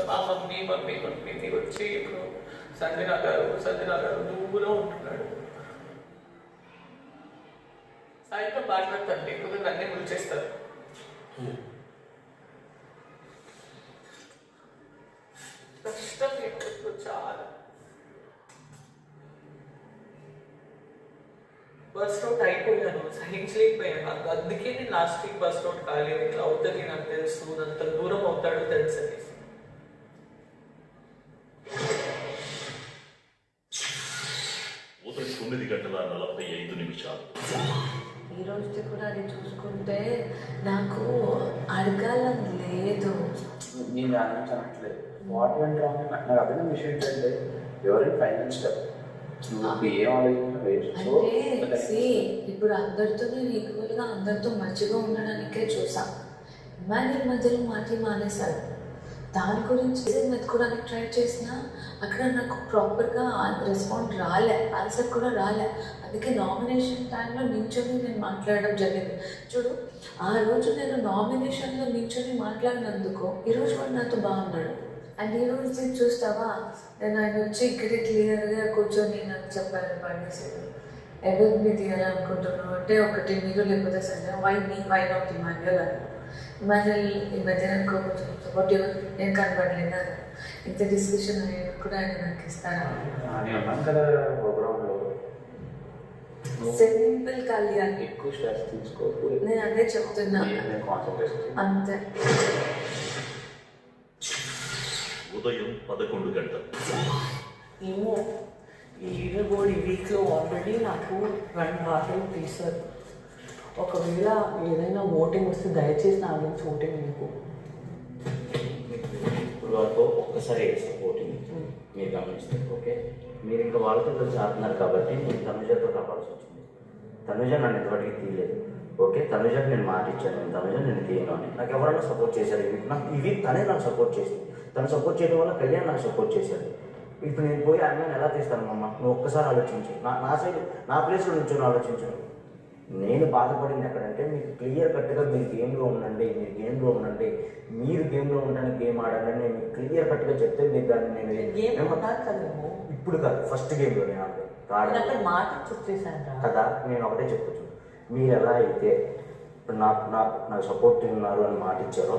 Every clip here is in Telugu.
మా మమ్మీ వచ్చి ఇప్పుడు సంజన గారు దూరం ఉంటున్నాడు. సాయితో మాట్లాడతాను, లేకపోతే నన్నే పిలిచేస్తారు. కష్టం ఇప్పుడు చాలా. బస్ రూట్ అయిపోయాను, సహించలేకపోయాను. అందుకే నేను లాస్ట్ వీక్ బస్ రూట్ కాలేదు. ఇట్లా అవుతుంది నాకు తెలుసు, అంత దూరం అవుతాడో తెలుసు అనేసి. ఉదయం 9:45. ఈ రోజు కూడా అది చూసుకుంటే నాకు అడగాలని లేదు. నేను ఆలోచించట్లేదు వాట్ వెంట రాంగ్. నాకు అర్థమైన విషయం ఏంటంటే ఎవరైనా ఫైనల్ స్టెప్ నువ్వు ఏం ఆలోచించలేదు. అంటే ఇప్పుడు అందరితో నేను ఈక్వల్గా అందరితో మంచిగా ఉండడానికే చూసా. ఇమాన్యుల్ మధ్యలో మానేశాడు. దాని గురించి వెతుకోవడానికి ట్రై చేసినా అక్కడ నాకు ప్రాపర్గా రెస్పాండ్ ఆన్సర్ కూడా రాలే. అందుకే నామినేషన్ టైంలో నించొని నేను మాట్లాడడం జరిగింది. చూడు, ఆ రోజు నేను నామినేషన్లో నించొని మాట్లాడినందుకు ఈరోజు వాడు నాతో బాగున్నాడు. అండ్ ఈరోజు చూస్తావా, నేను ఆయన వచ్చి ఇక్కడే క్లియర్గా కూర్చొని నాకు చెప్పాను పడేసేది. ఎవరిని తీయాలనుకుంటున్నావు అంటే ఒకటి మీరు, లేకపోతే సంజయ్. వై నాట్ ఇమాన్యుల్ అని. ఇమాన్యుల్ ఈ మధ్య నాకు కొంచెం సపోర్టివ్, నేను కనబడలేదా ఇంత డిస్కషన్ అయ్యేది కూడా ఆయన నాకు ఇస్తారా? సింపుల్ కళ్యాణ్, ఎక్కువ స్ట్రెస్ తీసుకో. నేను అదే చెప్తున్నా, అంతే. ఉదయం 11 ఏమో ఈ లీడర్ బోర్డ్ ఈ వీక్లో ఆల్రెడీ నాకు 2 వారాలు తీశారు. ఒకవేళ ఏదైనా ఓటింగ్ వస్తే దయచేసి నా గురించి ఓటింగ్ మీకు ఇప్పుడు వరకు ఒక్కసారి వేసాం ఓటింగ్, మీరు గమనిస్తే. ఓకే, మీరు ఇంకా వాళ్ళతో కలిసి ఆడుతున్నారు కాబట్టి నేను తనుజతో రావాల్సి వచ్చింది. తనుజ నన్ను ఇంతవరకు తీయలేదు. ఓకే, తనుజకి నేను మాట ఇచ్చాను, నేను తనుజ నేను తీయను అని. నాకు ఎవరైనా సపోర్ట్ చేశారు ఈ వీక్ తనే నాకు సపోర్ట్ చేసింది. తను సపోర్ట్ చేయడం వల్ల కళ్యాణ్ నాకు సపోర్ట్ చేశాడు. ఇప్పుడు నేను పోయి అన్నని ఎలా తీస్తాను అమ్మ? నువ్వు ఒక్కసారి ఆలోచించు, నా సైడ్ నా ప్లేస్లో నుంచి ఆలోచించాను. నేను బాధపడింది ఎక్కడంటే, మీకు క్లియర్ కట్గా మీరు గేమ్లో ఉండండి, మీరు గేమ్లో ఉండడానికి గేమ్ ఆడండి అని నేను క్లియర్ కట్గా చెప్తే మీరు దాన్ని నేను ఇప్పుడు కాదు, ఫస్ట్ గేమ్లో నేను ఆడాను మాట చూసేసాను కదా. నేను ఒకటే చెప్పచ్చు, మీరు ఎలా అయితే ఇప్పుడు నాకు సపోర్ట్ ఉన్నారు అని మాట ఇచ్చారో,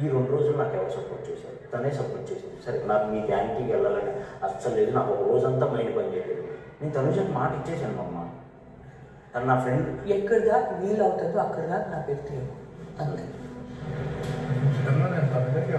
ఈ 2 రోజులు నాకు ఎవరు సపోర్ట్ చేశారు? తనే సపోర్ట్ చేసింది. సరే, నాకు మీ బ్యాంక్కి వెళ్ళాలని అస్సలు లేదు, నాకు ఒక రోజంతా మైండ్ పని చేయలేదు. నేను తనుజకి మాట ఇచ్చేసాను అమ్మ, తను నా ఫ్రెండ్. ఎక్కడ దాకా వీలు అవుతుందో అక్కడ దాకా నా పేరు తీయము అంతే. నేను తనకి